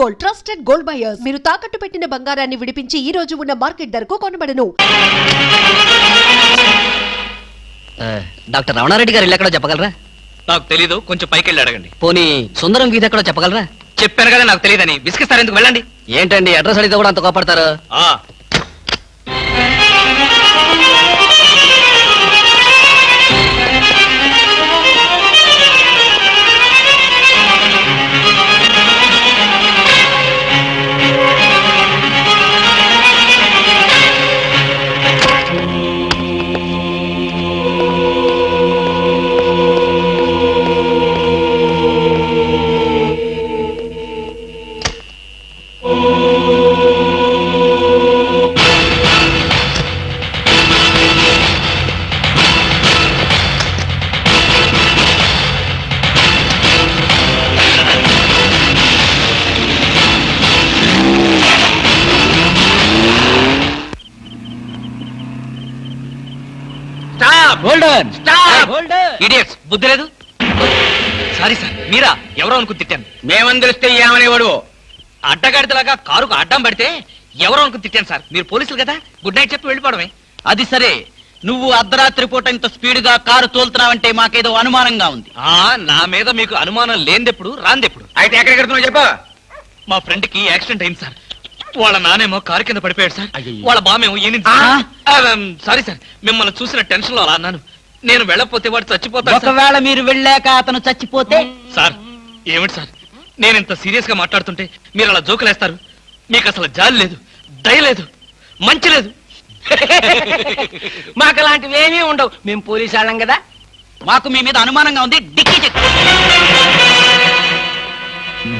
Gold, trusted gold buyers. మీరు తాకట్టు పెట్టిన బంగారాన్ని విడిపించి ఈ రోజు ఉన్న మార్కెట్ ధరకు కొనబడను. డాక్టర్ రమణారెడ్డి గారు ఇల్లు ఎక్కడో చెప్పగలరా? నాకు తెలీదు, కొంచెం పైకి వెళ్ళి అడగండి. పోనీ సుందరం వీధి ఎక్కడో చెప్పగలరా? చెప్పాను కదా నాకు తెలియదని. విసిగిస్తారు ఎందుకు? వెళ్ళండి. ఏంటండి అడ్రస్ అడిగితే కూడా అంత కోపడతారు? ఇడియట్స్, బుద్ధి లేదు. సారీ సార్, మీరా? ఎవరో అనుకుని తిట్టాను. మేమందరిస్తే ఏమనేవాడు? అడ్డగాడితలాగా కారుకు అడ్డం పడితే ఎవరో అనుకుని తిట్టాను సార్. మీరు పోలీసులు కదా, గుడ్ నైట్ చెప్పి వెళ్ళిపోవడమే. అది సరే, నువ్వు అర్ధరాత్రి పూట ఇంత స్పీడ్ గా కారు తోలుతున్నావంటే మాకేదో అనుమానంగా ఉంది. నా మీద మీకు అనుమానం లేనిదెప్పుడు, రాందెప్పుడు? అయితే ఎక్కడికి వెళ్తున్నావు చెప్పు. మా ఫ్రెండ్ కి యాక్సిడెంట్ అయింది సార్. వాళ్ళ నానేమో కారు కింద పడిపోయాడు సార్. అయ్యయ్యో. వాళ్ళ బామేమో సారీ సార్, మిమ్మల్ని చూసిన టెన్షన్ లో అలా అన్నాను. నేను వెళ్ళకపోతే వాడు చచ్చిపోతాడు. ఒకవేళ మీరు వెళ్ళాక అతను చచ్చిపోతే? సార్ ఏమిటి సార్, నేను ఇంత సీరియస్ గా మాట్లాడుతుంటే మీరు అలా జోకులేస్తారు? మీకు అసలు జాలి లేదు, దయ లేదు, మంచి లేదు. మాకు అలాంటివి ఏమీ ఉండవు. మేము పోలీసు వాళ్ళం కదా. మాకు మీ మీద అనుమానంగా ఉంది. Dicky check.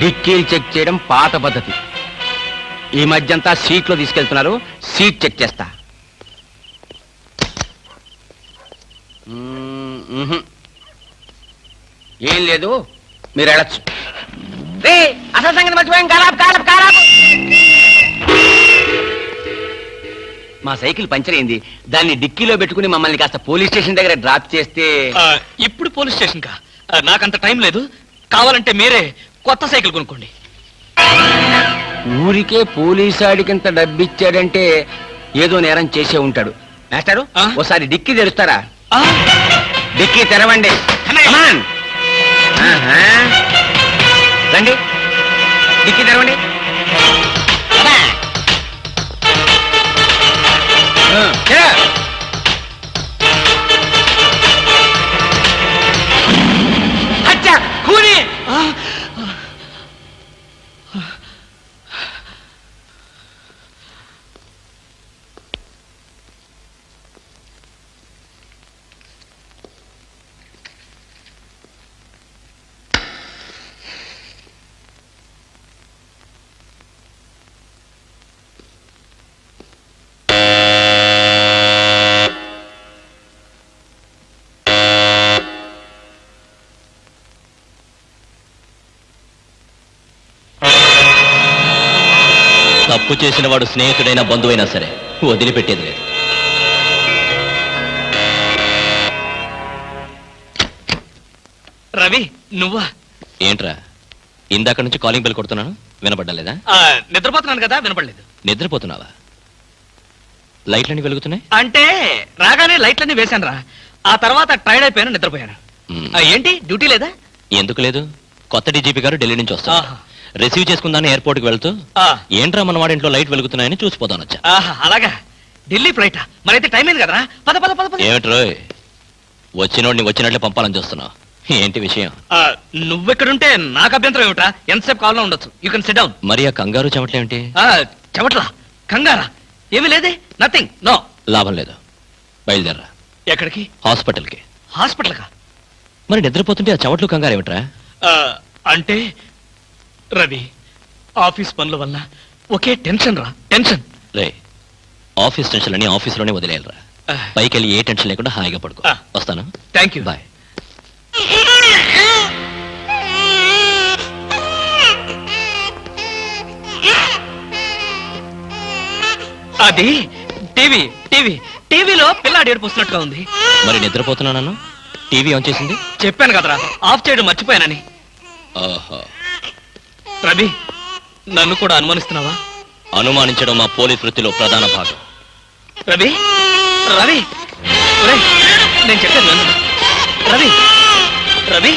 డిక్కీలు చెక్ చేయడం పాత పద్ధతి. ఈ మధ్యంతా సీట్లో తీసుకెళ్తున్నారు. సీట్ చెక్ చేస్తా. ఏం లేదు, మీరు వెళ్ళచ్చు. అసలు సంగతి మర్చిపోయాం. మా సైకిల్ పంచర్ అయింది. దాన్ని డిక్కీలో పెట్టుకుని మమ్మల్ని కాస్త పోలీస్ స్టేషన్ దగ్గర డ్రాప్ చేస్తే. ఇప్పుడు పోలీస్ స్టేషన్ కా? నాకంత టైం లేదు. కావాలంటే మీరే కొత్త సైకిల్ కొనుక్కోండి. ఊరికే పోలీసాడికింత డబ్బిచ్చాడంటే ఏదో నేరం చేసే ఉంటాడు. మాస్టారు, ఓసారి డిక్కీ తెరుస్తారా? డిక్కీ తెరవండి. రండి, డిక్కీ తెరవండి. కూని తప్పు చేసిన వాడు స్నేహితుడైనా బంధువైనా సరే వదిలిపెట్టేది లేదు. రవి, నువ్వా? ఏంట్రా ఇందాక నుంచి కాలింగ్ బెల్ కొడుతున్నాను, వినపడ్డలేదా? నిద్రపోతున్నాను కదా, వినపడలేదు. నిద్రపోతున్నావా? లైట్లన్నీ వెలుగుతున్నాయి అంటే రాగానే లైట్లన్నీ వేశాను రా. ఆ తర్వాత టైర్డ్ అయిపోయాను, నిద్రపోయాను. ఏంటి డ్యూటీ లేదా? ఎందుకు లేదు, కొత్త డీజీపీ గారు ఢిల్లీ నుంచి వస్తారు. రిసీవ్ చేసుకుందాన్ని ఎయిర్పోర్ట్ కి వెళ్తూ ఏంట్రా మన వాడి ఇంట్లో లైట్ వెలుగుతున్నాయని చూసిపోతాను వచ్చా. అలాగా, ఢిల్లీ ఫ్లైట్ మరైతే టైం అయింది కదరా. పద పద పద. ఏమిట్రోయ్ వచ్చినోడిని వచ్చినట్లే పంపాలని చూస్తున్నావు, ఏంటి విషయం? నువ్వెక్కడుంటే నాకు అభ్యంతరం ఏమిటా? ఎంతసేపు కావాలో ఉండొచ్చు. You can SIT down. మరి ఆ కంగారు చెమట్లేమిటి? చెమట్లా? కంగారా? ఏమీ లేదే, నథింగ్. నో. లాభం లేదు, బయలుదేరరా. ఎక్కడికి? హాస్పిటల్కి. హాస్పిటల్ కా? మరి నిద్రపోతుంటే ఆ చెమట్లు కంగారు ఏమిట్రా? అంటే రవి, ఆఫీస్ పనుల వల్ల ఒకే టెన్షన్ రా, టెన్షన్. రే, ఆఫీస్ టెన్షన్ అని ఆఫీస్లోనే వదిలేయాలరా. పైకి వెళ్ళి ఏ టెన్షన్ లేకుండా హాయిగా పడుకో. వస్తాను. Thank you. బాయ్. అది టీవీ టీవీ టీవీలో పిల్లాడి ఏడుపు వస్తున్నట్టుగా ఉంది. మరి నిద్రపోతున్నాను, టీవీ ఆన్ చేసింది. చెప్పాను కదరా, ఆఫ్ చేయడం మర్చిపోయానని. ఓహో. రవి, నన్ను కూడా అనుమానిస్తున్నావా? అనుమానించడం మా పోలీస్ వృత్తిలో ప్రధాన భాగం. రవి రవి ఒరేయ్, నేను చెప్పాను నన్ను. రవి రవి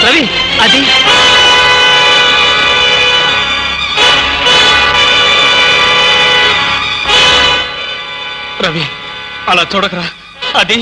రవి అది రవి అలా చూడకరా, అది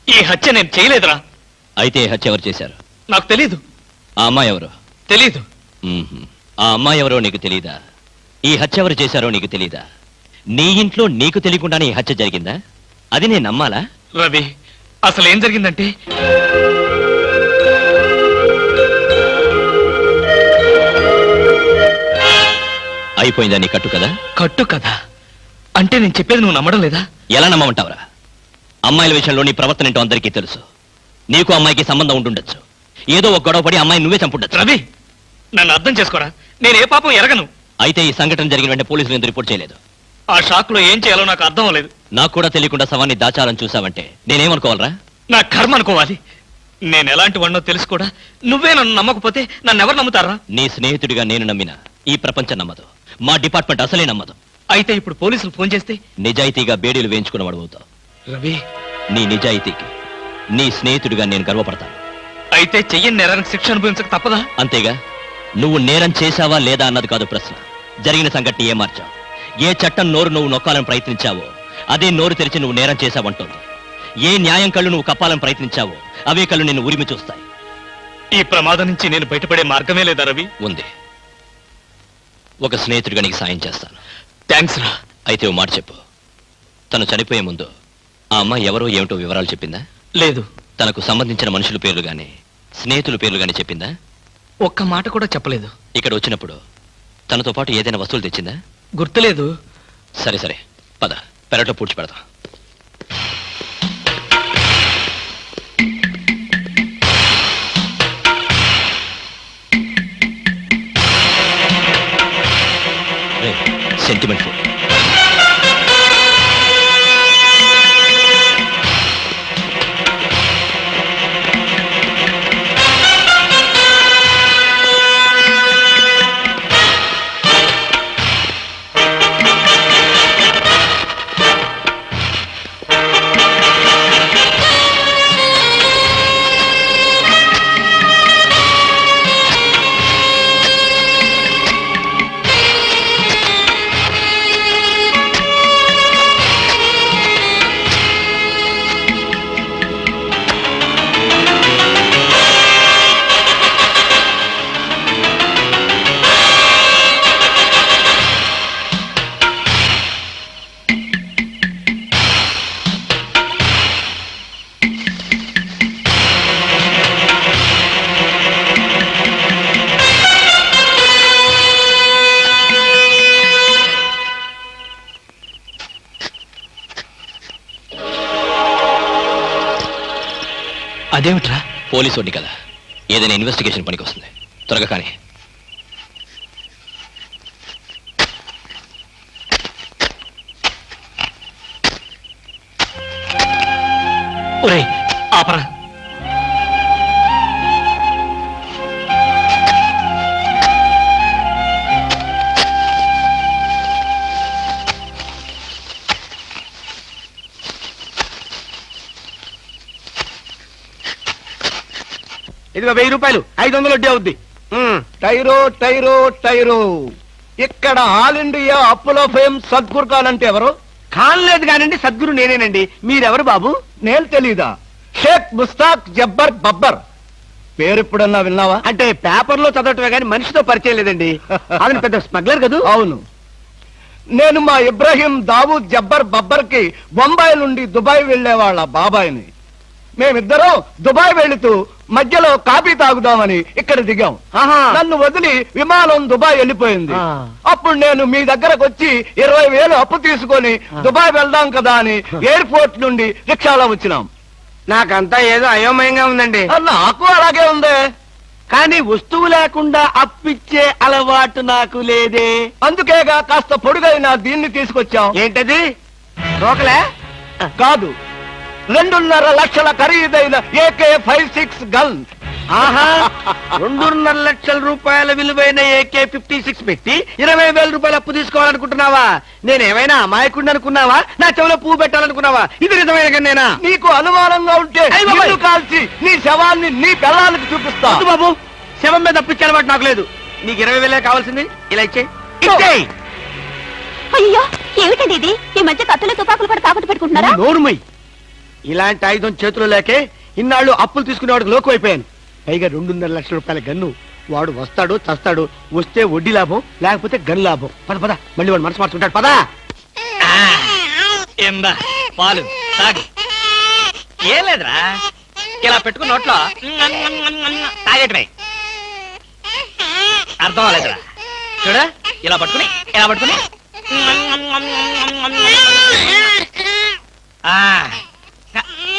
ఈ హత్య నేను చేయలేదురా. అయితే ఈ హత్య ఎవరు చేశారు? నాకు తెలీదు. ఆ అమ్మాయి ఎవరు? తెలీదు. మ్మ్హ్మ్. ఆ అమ్మాయి ఎవరో నీకు తెలీదా? ఈ హత్య ఎవరు చేశారో నీకు తెలీదా? నీ ఇంట్లో నీకు తెలియకుండానే ఈ హత్య జరిగిందా? అది నేను నమ్మాలా? రవి అసలు ఏం జరిగిందంటే, అయిపోయిందా నీ కట్టు కదా? కట్టు కదా అంటే నేను చెప్పేది నువ్వు నమ్మడం లేదా? ఎలా నమ్మమంటావురా? అమ్మాయిల విషయంలో నీ ప్రవర్తన ఏంటో అందరికీ తెలుసు. నీకు అమ్మాయికి సంబంధం ఉంటుండొచ్చు. ఏదో ఒక గొడవ పడి అమ్మాయి నువ్వే చంపుండొచ్చు. రవి నన్ను అర్థం చేసుకోరా, నేను ఏ పాపం ఎరగను. అయితే ఈ సంఘటన జరిగిన వెంటనే పోలీసులు ఎందుకు రిపోర్ట్ చేయలేదు? ఆ షాక్ లో ఏం చేయాలో నాకు అర్థం అవ్వలేదు. నాకు కూడా తెలియకుండా శవాన్ని దాచాలని చూసావంటే నేనేమనుకోవాలరా? నా కర్మ అనుకోవాలి. నేను ఎలాంటి వాడినో తెలుసు కూడా నువ్వే నన్ను నమ్మకపోతే నన్ను ఎవరు నమ్ముతారా? నీ స్నేహితుడిగా నేను నమ్మిన ఈ ప్రపంచం నమ్మదు. మా డిపార్ట్మెంట్ అసలే నమ్మదు. అయితే ఇప్పుడు పోలీసులు ఫోన్ చేస్తే నిజాయితీగా బేడీలు వేయించుకున్న వాడవుతావు. రవి నీ నిజాయితీకి నీ స్నేహితుడిగా నేను గర్వపడతాను. అయితే చెయ్యని నేరానికి శిక్ష అనుభవించక తప్పదా? అంతేగా. నువ్వు నేరం చేశావా లేదా అన్నది కాదు ప్రశ్న. జరిగిన సంఘటన ఏ మార్చావు? ఏ చట్టం నోరు నువ్వు నొక్కాలని ప్రయత్నించావో అదే నోరు తెరిచి నువ్వు నేరం చేశావంటోంది. ఏ న్యాయం కళ్ళు నువ్వు కప్పాలని ప్రయత్నించావో అవే కళ్ళు నిన్ను ఉరిమి చూస్తాయి. ఈ ప్రమాదం నుంచి నేను బయటపడే మార్గమే లేదా రవి? ఉంది. ఒక స్నేహితుడిగా నీకు సాయం చేస్తాను. థ్యాంక్స్ రా. అయితే ఓ మాట చెప్పు. తను చనిపోయే ముందు ఆ అమ్మాయి ఎవరో ఏమిటో వివరాలు చెప్పిందా? లేదు. తనకు సంబంధించిన మనుషుల పేర్లు గాని స్నేహితుల పేర్లు గాని చెప్పిందా? ఒక్క మాట కూడా చెప్పలేదు. ఇక్కడ వచ్చినప్పుడు తనతో పాటు ఏదైనా వస్తువులు తెచ్చిందా? గుర్తులేదు. సరే సరే, పద పెరట్లో పూడ్చి పెడతాం. Sentiment food. అదేమిట్రా? పోలీసోడిని కదా, ఏదైనా ఇన్వెస్టిగేషన్ పనికి వస్తుంది. త్వరగా కానీ. ఒరే ఆపరా. ఇదిగో 1000 రూపాయలు, 500 వడ్డీ అవుద్ది. టైరో టైరో టైరో, ఇక్కడ ఆల్ ఇండియా అప్పులో ఫేమ్ సద్గురు ఖాన్ అంటే ఎవరు? కానలేదు కానండి, సద్గురు నేనేనండి. మీరెవరు బాబు? నేను తెలీదా? షేక్ ముస్తాక్ జబ్బర్ బబ్బర్. పేరు ఎప్పుడన్నా విన్నావా? అంటే పేపర్లో చదవటమే కానీ మనిషితో పరిచయం లేదండి. ఆయన పెద్ద స్మగ్లర్ కదూ? అవును. నేను మా ఇబ్రాహీం దావూద్ జబ్బర్ బబ్బర్ కి బొంబాయి నుండి దుబాయ్ వెళ్లే వాళ్ళ బాబాయిని. మేమిద్దరం దుబాయ్ వెళుతూ మధ్యలో కాఫీ తాగుదామని ఇక్కడ దిగాం. నన్ను వదిలి విమానం దుబాయ్ వెళ్ళిపోయింది. అప్పుడు నేను మీ దగ్గరకు వచ్చి 20,000 అప్పు తీసుకొని దుబాయ్ వెళ్దాం కదా అని ఎయిర్పోర్ట్ నుండి రిక్షాలో వచ్చినాం. నాకంతా ఏదో అయోమయంగా ఉందండి. నాకు అలాగే ఉంది. కానీ వస్తువు లేకుండా అప్పిచ్చే అలవాటు నాకు లేదే. అందుకేగా కాస్త పొడుగైన దీన్ని తీసుకొచ్చాం. ఏంటది? రోకలే? కాదు, 2.5 లక్షల ఖరీదైన AK-56 గన్. ఆహా 2.5 లక్షల రూపాయల విలువైన AK-56 పెట్టి 20,000 రూపాయలు అప్పు తీసుకోవాలనుకుంటున్నావా? నేనేమైనా అమాయకుడిని అనుకున్నావా? నా చెవిలో పువ్వు పెట్టాలనుకున్నావా? ఇది నిజమైన గన్నేనా? నీకు అనుమానంగా ఉంటే అయ్ బాబోయ్. నిన్ను కాల్చి నీ శవాన్ని నీ పిల్లలకి చూపిస్తా. వద్దు బాబు, శవం మీద తప్పించే అలవాటు నాకు లేదు. నీకు 20,000 కావాల్సింది, ఇలా ఇచ్చేయి. అయ్యో ఏమిటండి ఇది? ఈ మధ్య కత్తులు తుపాకులు కూడా తాకట్టు పెట్టుకుంటున్నారా? నోరుమై, ఇలాంటి ఆయుధం చేతిలో లేకే ఇన్నాళ్ళు అప్పులు తీసుకునేవాడికి లోకు అయిపోయాను. పైగా 2.5 లక్షల రూపాయల గన్ను. వాడు వస్తాడు చస్తాడు, వస్తే వడ్డీ లాభం, లేకపోతే గన్ లాభం. పద పద, మళ్ళీ వాడు మనసు మార్చుకుంటాడు. పదా ఏందా పాలు తాగు. ఏం లేదురా, ఇలా పెట్టుకున్న నోట్లో తాగేటమే. అర్థం అవ్వలేదురా. చూడ, ఇలా పట్టుకుని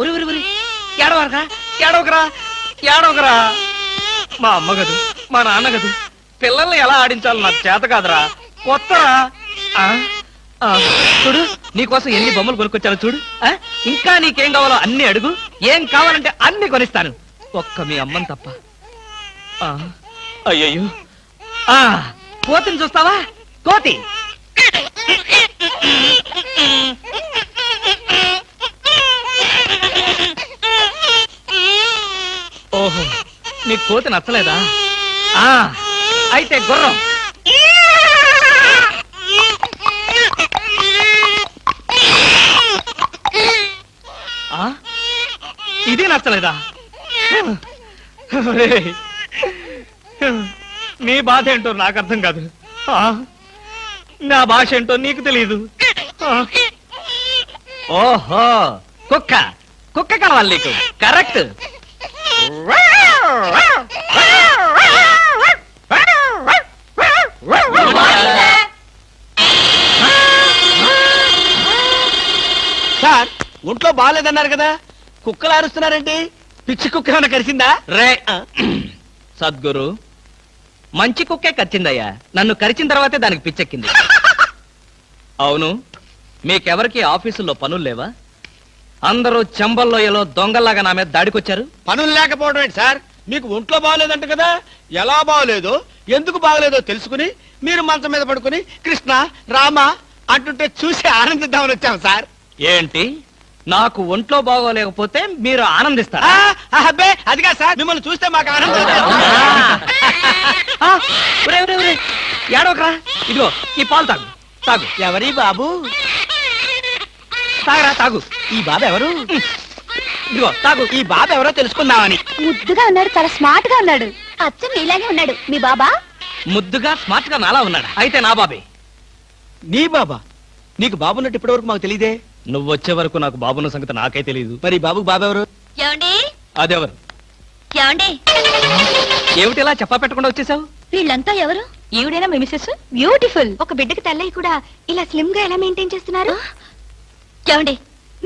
ఉరి ఉరి ఉరి ఏడవకరా. మా అమ్మ గదు, మా నాన్న గదు, పిల్లల్ని ఎలా ఆడించాలో నాకు చేత కాదురా. కొత్తరా. చూడు, నీకోసం ఎన్ని బొమ్మలు కొనుక్కొచ్చాను చూడు. ఇంకా నీకేం కావాలో అన్ని అడుగు, ఏం కావాలంటే అన్ని కొనిస్తాను, ఒక్క మీ అమ్మని తప్ప. అయ్యయ్యో, కోతిని చూస్తావా? కోతి ఓహో, నీ కోతి నచ్చలేదా? అయితే గుర్రం. ఇది నచ్చలేదా? నీ బాధ ఏంటో నాకు అర్థం కాదు, నా భాష ఏంటో నీకు తెలియదు. ఓహో, కుక్క కావాలి నీకు. కరెక్ట్. సార్, ఒంట్లో బాగాలేదన్నారు కదా, కుక్కలు అరుస్తున్నారేంటి? పిచ్చి కుక్క ఏమైనా కరిసిందా? రే సద్గురు, మంచి కుక్కే కరిచిందయ్యా. నన్ను కరిచిన తర్వాతే దానికి పిచ్చెక్కింది. అవును, మీకెవరికి ఆఫీసుల్లో పనులు లేవా? అందరూ చెంబల్లోయలో దొంగల్లాగా నా మీద దాడికొచ్చారు. పనులు లేకపోవడం ఏంటి సార్? మీకు ఒంట్లో బాగలేదంట కదా, ఎలా బాగలేదో ఎందుకు బాగలేదో తెలుసుకుని మీరు మంచం మీద పడుకుని కృష్ణ రామ అంటుంటే చూసి ఆనందిద్దామని వచ్చాం సార్. ఏంటి, నాకు ఒంట్లో బాగోలేకపోతే మీరు ఆనందిస్తారా? అబ్బే అదిగా సార్, మిమ్మల్ని చూస్తే మాకు ఆనందం. ఏడవకరా, ఇదిగో ఈ పాలు తాగు. తాగు. ఎవరి బాబు? తాగరా, తాగు. ఈ బాబు ఎవరు? ఇదిగో తాగు. ఈ బాబు ఎవరో తెలుసుకుందామని. ముద్దుగా ఉన్నాడు, చాలా స్మార్ట్ గా ఉన్నాడు. అచ్చం నీలాగే ఉన్నాడు. మీ బాబా? ముద్దుగా స్మార్ట్ గా నాలా ఉన్నాడా? అయితే నా బాబే. నీ బాబా? నీకు బాబున్నట్టు ఇప్పటి వరకు మాకు తెలియదే. నువ్వు వచ్చే వరకు నాకు బాబున్న సంగతి నాకే తెలియదు. మరి బాబుకు బాబు ఎవరు? ఏమండి? అదెవరు? ఏమండి? ఏమిటి ఇలా చెప్పా పెట్టకుండా వచ్చేసావు? వీళ్ళంతా ఎవరు? ఈవిడేనా మీ మిసెస్? బ్యూటిఫుల్. ఒక బిడ్డకి తల్లయ్య కూడా ఇలా స్లిమ్ గా ఎలా మెయింటైన్ చేస్తున్నారు? ఏమండి,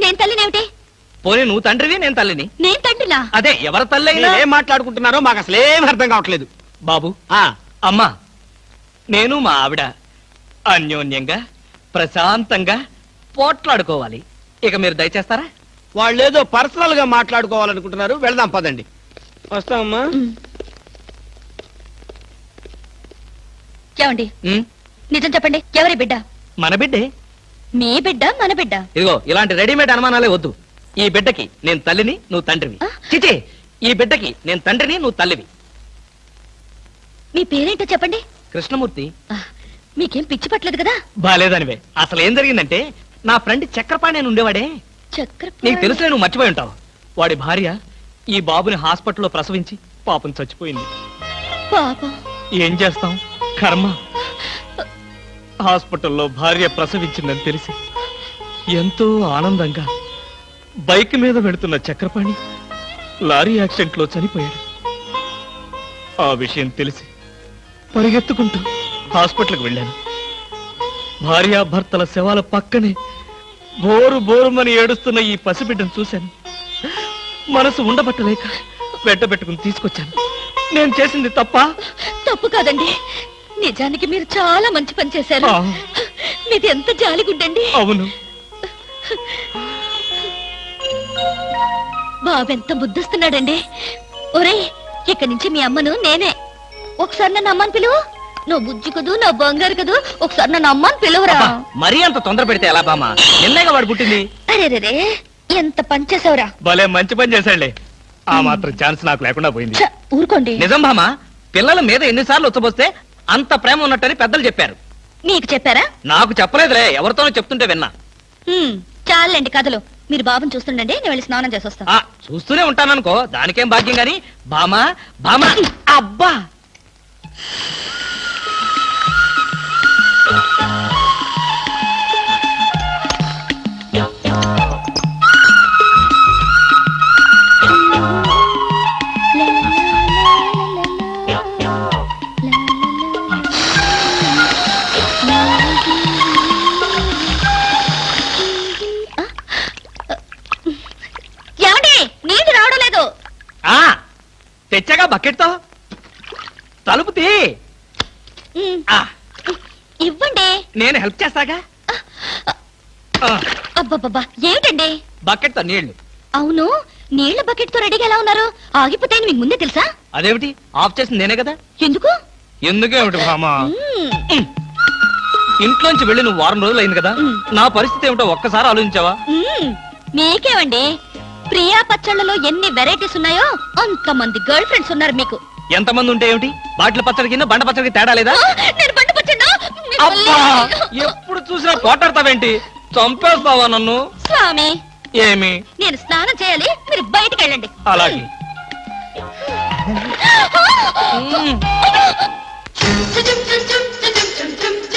నేను తల్లినేమిటి? పోనీ నువ్వు తండ్రివి, నేను తల్లిని. నేను తండ్రినా? అదే, ఎవరి తల్లి అయినా. ఏం మాట్లాడుకుంటున్నారో మాకు అసలు ఏం అర్థం కావట్లేదు. బాబు, అమ్మా, నేను మా ఆవిడ అన్యోన్యంగా ప్రశాంతంగా పోట్లాడుకోవాలి. ఇక మీరు దయచేస్తారా? వాళ్ళు ఏదో పర్సనల్ గా మాట్లాడుకోవాలనుకుంటున్నారు, వెళ్దాం పదండి. వస్తామమ్మా. ఏమండి, ఉమ్, నిజం చెప్పండి, ఎవరి బిడ్డ? మన బిడ్డే. మీ బిడ్డ, మన బిడ్డ? ఇదిగో ఇలాంటి రెడీమేడ్ అనుమానాలే వద్దు. ఈ బిడ్డకి నేను తల్లిని, నువ్వు తండ్రివి. చిచి, ఈ బిడ్డకి నేను తండ్రిని, నువ్వు తల్లివి. మీ పేరేంటో చెప్పండి. కృష్ణమూర్తి. మీకేం పిచ్చి పట్టలేదు కదా? బాలేదనివే. అసలు ఏం జరిగిందంటే, నా ఫ్రెండ్ చక్రపాణి అని ఉండేవాడే, నీకు తెలుసులే, నువ్వు మర్చిపోయి ఉంటావు. వాడి భార్య ఈ బాబుని హాస్పిటల్లో ప్రసవించి పాపం చచ్చిపోయింది. పాపం. ఏం చేస్తాం, కర్మ. హాస్పిటల్లో భార్య ప్రసవించిందని తెలిసి ఎంతో ఆనందంగా బైక్ మీద వెళుతున్న చక్రపాణి లారీ యాక్సిడెంట్ లో చనిపోయాడు. ఆ విషయం తెలిసి పరిగెత్తుకుంటూ హాస్పిటల్కి వెళ్ళాను. భార్యాభర్తల శవాల పక్కనే బోరు బోరుమని ఏడుస్తున్న ఈ పసిబిడ్డను చూశాను. మనసు ఉండబట్టలేక వెంటబెట్టుకుని తీసుకొచ్చాను. నేను చేసింది తప్ప? తప్పు కాదండి, నిజానికి మీరు చాలా మంచి పని చేశారు. మీది ఎంత జాలిగుడ్డండి. అవును. బాబెంత బుద్ధిస్తున్నాడండి. ఒరేయ్, ఇక్కడి నుంచి మీ అమ్మను నేనే. ఒకసారి నన్ను అమ్మని పిలువు. నువ్వు బుజ్జి కదూ, నా బంగారు కదూ, ఒకసారి నన్ను అమ్మని పిలువురా. అబ్బా, మరీ అంత తొందర పెడితే ఎలా బామ్మ? నిన్నేగా వాడు పుట్టింది. అరే ఎంత పనిచేసావురా. భలే మంచి పని చేశాడులే. ఆ మాత్రం ఛాన్స్ నాకు లేకుండా పోయింది. ఛ, ఊరుకోండి. నిజం బామ్మ, పిల్లల మీద ఎన్నిసార్లు ఉచ్చబోస్తే అంత ప్రేమ ఉన్నట్టని పెద్దలు చెప్పారు. మీకు చెప్పారా? నాకు చెప్పలేదులే, ఎవరితోనో చెప్తుంటే విన్నా. చాలండి కథలు. మీరు బాబుని చూస్తుండండి, నేను వెళ్ళి స్నానం చేసి వస్తా. ఆ, చూస్తూనే ఉంటాననుకో, దానికేం భాగ్యం గాని. బామా బామా, అబ్బా ఏమండి, నీళ్లు రావడం లేదు. ఆ తెచ్చగా బకెట్తో. తలుపు తీ. ఉమ్, ఆ, ఇవ్వండి. నేను హెల్ప్ చేస్తాగా. ఆ, అబ్బబ్బబ్బా, ఏమిటండి? బకెట్తో నీళ్లు. అవును, నీళ్ల బకెట్ తో రెడీగా ఎలా ఉన్నారు? ఆగిపోతాయని మీకు ముందే తెలుసా? అదేమిటి, ఆఫ్ చేసింది నేనే కదా. ఎందుకు? ఎందుకేమిటి బామా? మ్మ్. ఇంట్లోంచి వెళ్ళి నువ్వు వారం రోజులు అయింది కదా. నా పరిస్థితి ఏమిటో ఒక్కసారి ఆలోచించావా? మ్మ్. మీకేమండి, ప్రియా పచ్చళ్ళలో ఎన్ని వెరైటీస్ ఉన్నాయో అంతమంది గర్ల్ ఫ్రెండ్స్ ఉన్నారు మీకు. ఎంతమంది ఉంటే ఏమిటి? బాటిల్ పచ్చడి కింద బండ పచ్చడికి తేడా లేదా? నేను పండు పచ్చడా? అబ్బా, ఎప్పుడు చూసినా పోటాడతావేంటి? చంపేస్తావా నన్ను? స్వామి, ఏమి? నేను స్నానం చేయాలి, మీరు బయటికి వెళ్ళండి. అలాగే. చుచుం చుచుం